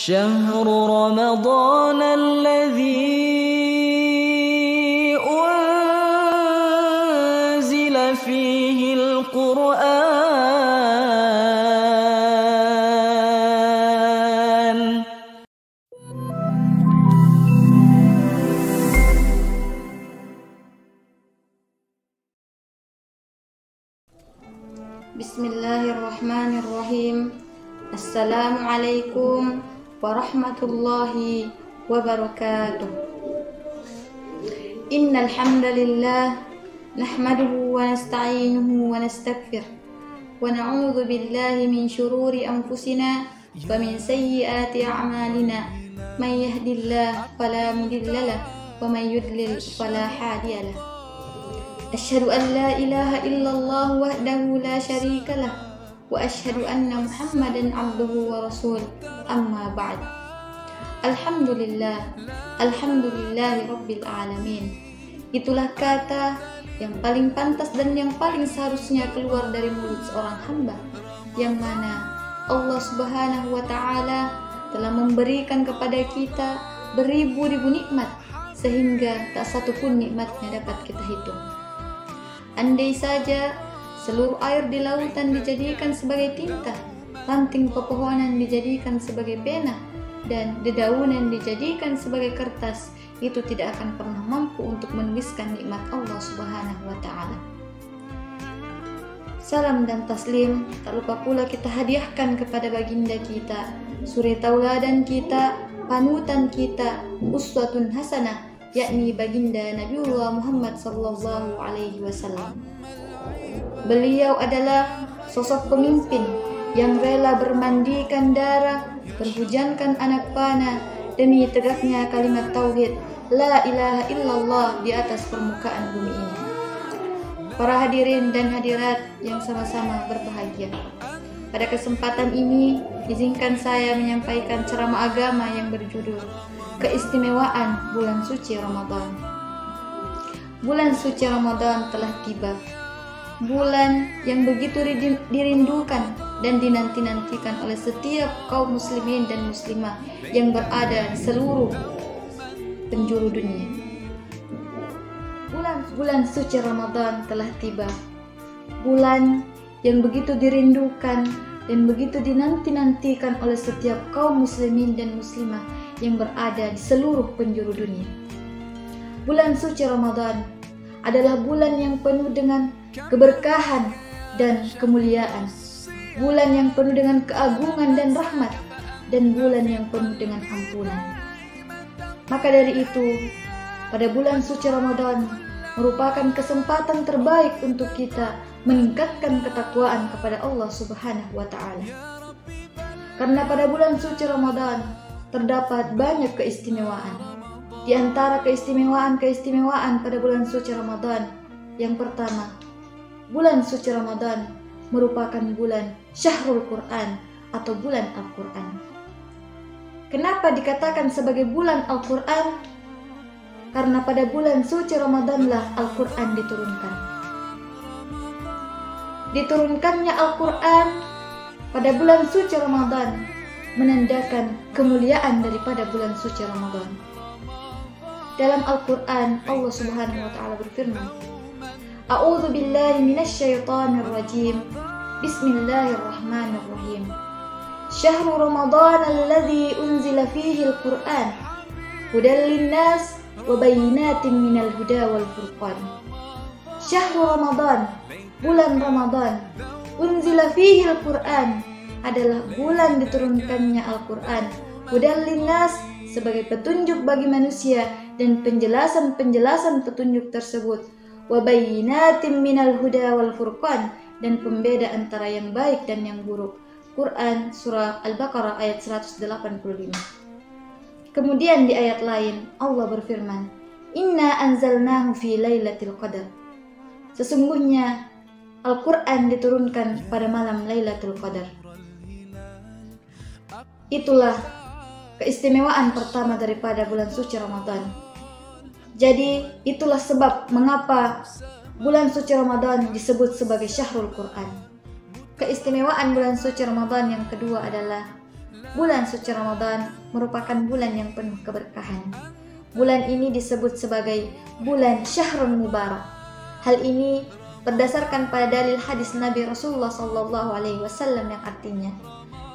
شهر رمضان الذي أنزل فيه القرآن. Bismillahirrahmanirrahim. Assalamualaikum warahmatullahi wabarakatuh. Innal hamdalillah nahmaduhu wa nasta'inuhu wa nastaghfir wa na'udzu billahi min shururi anfusina wa min sayyiati a'malina. May yahdihillahu fala mudilla lahu wa may yudlil fala hadiya lahu. Asyhadu an la ilaha illallah wahdahu la syarika lah wa asyhadu anna Muhammadan abduhu wa rasul. Amma ba'd. Alhamdulillahi rabbil alamin. Itulah kata yang paling pantas dan yang paling seharusnya keluar dari mulut seorang hamba, yang mana Allah Subhanahu wa ta'ala telah memberikan kepada kita beribu-ribu nikmat, sehingga tak satu pun nikmatnya dapat kita hitung. Andai saja seluruh air di lautan dijadikan sebagai tinta, ranting pepohonan dijadikan sebagai pena, dan dedaunan dijadikan sebagai kertas, itu tidak akan pernah mampu untuk menuliskan nikmat Allah Subhanahu wa ta'ala. Salam dan taslim tak lupa pula kita hadiahkan kepada baginda kita, suri tauladan kita, panutan kita, uswatun hasanah, yakni baginda Nabiullah Muhammad sallallahu alaihi wasallam. Beliau adalah sosok pemimpin yang rela bermandikan darah, berhujankan anak panah demi tegaknya kalimat tauhid la ilaha illallah di atas permukaan bumi ini. Para hadirin dan hadirat yang sama-sama berbahagia, pada kesempatan ini izinkan saya menyampaikan ceramah agama yang berjudul Keistimewaan Bulan Suci Ramadan. Bulan suci Ramadan telah tiba, bulan yang begitu dirindukan dan dinanti-nantikan oleh setiap kaum muslimin dan muslimah yang berada di seluruh penjuru dunia. Bulan suci Ramadan telah tiba, bulan yang begitu dirindukan dan begitu dinanti-nantikan oleh setiap kaum muslimin dan muslimah yang berada di seluruh penjuru dunia. Bulan suci Ramadan adalah bulan yang penuh dengan keberkahan dan kemuliaan, bulan yang penuh dengan keagungan dan rahmat, dan bulan yang penuh dengan ampunan. Maka dari itu, pada bulan suci Ramadan merupakan kesempatan terbaik untuk kita meningkatkan ketakwaan kepada Allah Subhanahu wa ta'ala. Karena pada bulan suci Ramadan terdapat banyak keistimewaan. Di antara keistimewaan pada bulan suci Ramadan, yang pertama, bulan suci Ramadan merupakan bulan Syahrul Quran atau bulan Al-Quran. Kenapa dikatakan sebagai bulan Al-Quran? Karena pada bulan suci Ramadanlah Al-Quran diturunkan. Diturunkannya Al-Quran pada bulan suci Ramadan menandakan kemuliaan daripada bulan suci Ramadan. Dalam Al-Quran Allah Subhanahu wa ta'ala berfirman, A'udzu billahi minasyaitonir rajim. Bismillahirrahmanirrahim. Syahrul Ramadan alladzi unzila fihi al-Qur'an hudan lin-nas wa bayyinatin minal huda wal furqan. Syahrul Ramadan, bulan Ramadan, unzila fihi al-Qur'an adalah bulan diturunkannya Al-Quran, hudan lin-nas sebagai petunjuk bagi manusia dan penjelasan-penjelasan petunjuk tersebut, wa bayyinatin minal huda wal furqan, dan pembeda antara yang baik dan yang buruk. Quran surah Al-Baqarah ayat 185. Kemudian di ayat lain Allah berfirman, Inna anzalnahu fi lailatul qadar. Sesungguhnya Al-Quran diturunkan pada malam Lailatul Qadar. Itulah keistimewaan pertama daripada bulan suci Ramadan. Jadi itulah sebab mengapa bulan suci Ramadan disebut sebagai Syahrul Quran. Keistimewaan bulan suci Ramadan yang kedua adalah bulan suci Ramadan merupakan bulan yang penuh keberkahan. Bulan ini disebut sebagai bulan Syahrul Mubarak. Hal ini berdasarkan pada dalil hadis Nabi Rasulullah SAW yang artinya,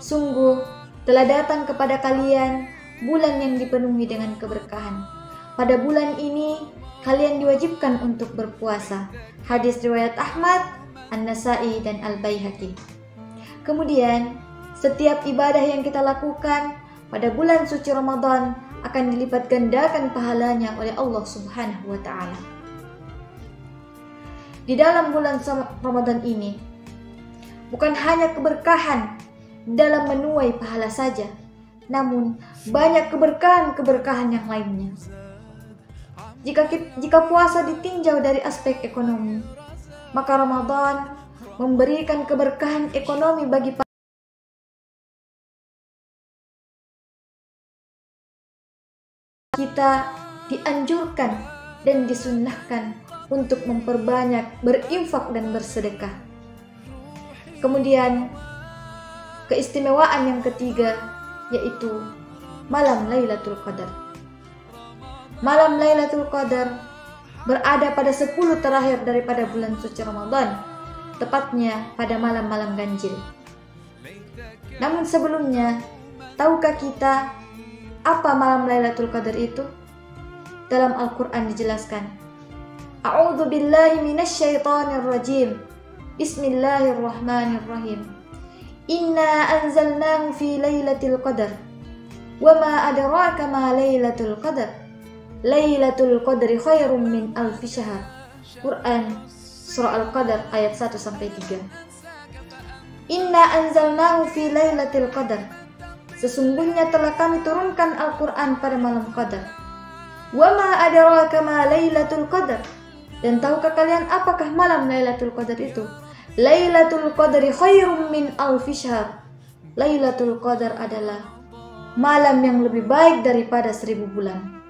sungguh telah datang kepada kalian bulan yang dipenuhi dengan keberkahan. Pada bulan ini kalian diwajibkan untuk berpuasa. Hadis riwayat Ahmad, An-Nasai, dan Al-Baihaqi. Kemudian, setiap ibadah yang kita lakukan pada bulan suci Ramadan akan dilipat gandakan pahalanya oleh Allah Subhanahu wa Ta'ala. Di dalam bulan Ramadan ini, bukan hanya keberkahan dalam menuai pahala saja, namun banyak keberkahan yang lainnya. Jika puasa ditinjau dari aspek ekonomi, maka Ramadan memberikan keberkahan ekonomi bagi kita. Dianjurkan dan disunnahkan untuk memperbanyak berinfak dan bersedekah. Kemudian keistimewaan yang ketiga yaitu malam Lailatul Qadar. Malam Lailatul Qadar berada pada 10 terakhir daripada bulan suci Ramadan, tepatnya pada malam-malam ganjil. Namun sebelumnya, tahukah kita apa malam Lailatul Qadar itu? Dalam Al-Quran dijelaskan, A'udzu billahi minasyaitonir rajim. Bismillahirrahmanirrahim. Inna anzalnahu fi lailatul qadar. Wa ma adraka ma lailatul qadar. Lailatul qadri khairum min alfi syahr. Quran Surah Al-Qadar ayat 1-3. Inna anzalnahu fi lailatul qadar. Sesungguhnya telah kami turunkan Al-Quran pada malam Qadar. Wa ma adraka ma lailatul qadar. Dan tahukah kalian apakah malam Lailatul Qadar itu? Lailatul Qadri khairum min alfi syahr. Lailatul Qadar adalah malam yang lebih baik daripada 1000 bulan.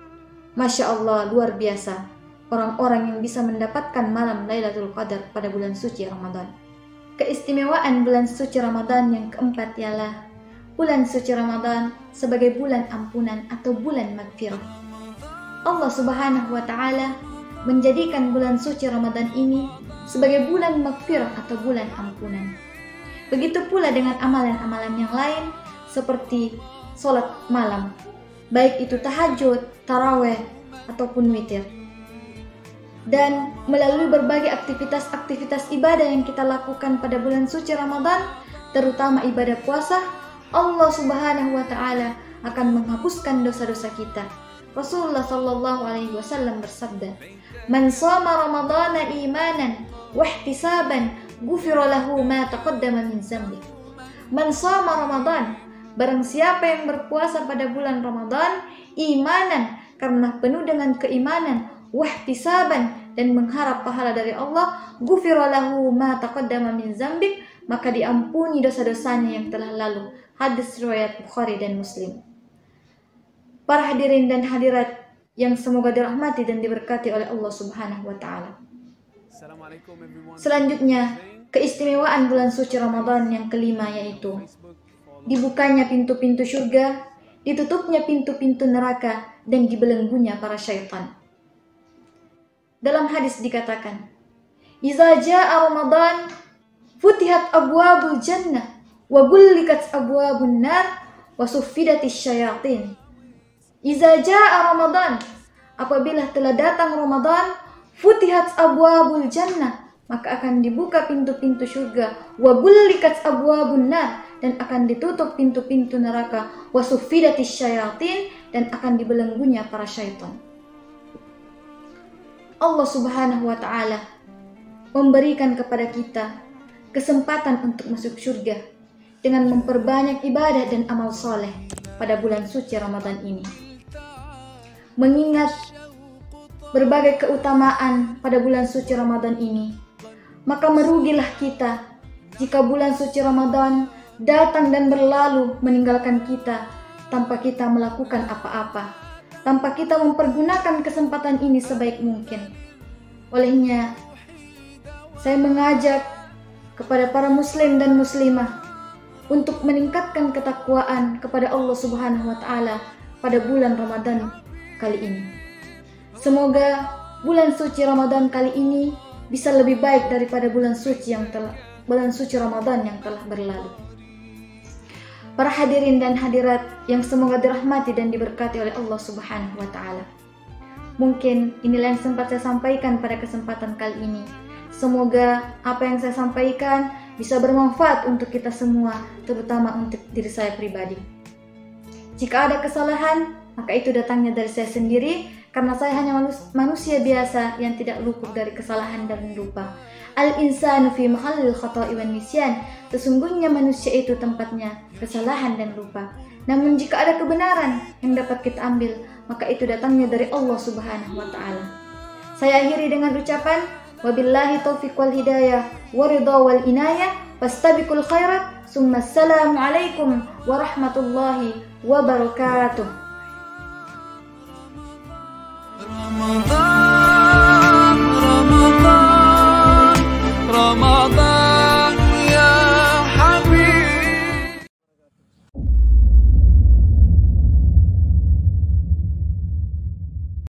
Masya Allah, luar biasa orang-orang yang bisa mendapatkan malam Lailatul Qadar pada bulan suci Ramadan. Keistimewaan bulan suci Ramadan yang keempat ialah bulan suci Ramadan sebagai bulan ampunan atau bulan maghfirah. Allah Subhanahu wa Ta'ala menjadikan bulan suci Ramadan ini sebagai bulan maghfirah atau bulan ampunan. Begitu pula dengan amalan-amalan yang lain seperti sholat malam, baik itu tahajud, taraweh, ataupun witir. Dan melalui berbagai aktivitas-aktivitas ibadah yang kita lakukan pada bulan suci Ramadan, terutama ibadah puasa, Allah Subhanahu wa Ta'ala akan menghapuskan dosa-dosa kita. Rasulullah sallallahu alaihi wasallam bersabda, "Man shama Ramadhana imanan wa ihtisaban, ghufira lahu ma taqaddama min dzambi." Man shama Ramadan, barang siapa yang berpuasa pada bulan Ramadan imanan, karena penuh dengan keimanan, wa ihtisaban, dan mengharap pahala dari Allah, ghufira lahu ma taqaddama min dzambi, maka diampuni dosa-dosanya yang telah lalu. Hadis riwayat Bukhari dan Muslim. Para hadirin dan hadirat yang semoga dirahmati dan diberkati oleh Allah Subhanahu wa Ta'ala. Selanjutnya, keistimewaan bulan suci Ramadan yang kelima yaitu dibukanya pintu-pintu surga, ditutupnya pintu-pintu neraka, dan dibelenggunya para syaitan. Dalam hadis dikatakan, "Iza jaa Ramadan, futihat abwabul jannah, wa gullikat abwabun nar, wa suffidatis syayatin." Iza jaa Ramadan, apabila telah datang Ramadan, futihat abwabul jannah, maka akan dibuka pintu-pintu surga, wa gullikat abwabun nar, dan akan ditutup pintu-pintu neraka, wa suffidatis syayatin, dan akan dibelenggunya para syaitan. Allah Subhanahu wa Ta'ala memberikan kepada kita kesempatan untuk masuk surga dengan memperbanyak ibadah dan amal soleh pada bulan suci Ramadan ini. Mengingat berbagai keutamaan pada bulan suci Ramadan ini, maka merugilah kita jika bulan suci Ramadan datang dan berlalu meninggalkan kita tanpa kita melakukan apa-apa, tanpa kita mempergunakan kesempatan ini sebaik mungkin. Olehnya, saya mengajak kepada para muslim dan muslimah untuk meningkatkan ketakwaan kepada Allah Subhanahu wa taala pada bulan Ramadan kali ini. Semoga bulan suci Ramadan kali ini bisa lebih baik daripada bulan suci Ramadan yang telah berlalu. Para hadirin dan hadirat yang semoga dirahmati dan diberkati oleh Allah Subhanahu wa taala. Mungkin inilah yang sempat saya sampaikan pada kesempatan kali ini. Semoga apa yang saya sampaikan bisa bermanfaat untuk kita semua, terutama untuk diri saya pribadi. Jika ada kesalahan, maka itu datangnya dari saya sendiri, karena saya hanya manusia biasa yang tidak luput dari kesalahan dan lupa. Al-insanu fi mahallil khata'i wan nisyan. Sesungguhnya manusia itu tempatnya kesalahan dan lupa. Namun jika ada kebenaran yang dapat kita ambil, maka itu datangnya dari Allah Subhanahu wa taala. Saya akhiri dengan ucapan wabillahi taufiq wal hidayah wa ridha wal inayah fastabiqul khairat summa assalamu alaikum warahmatullahi wabarakatuh.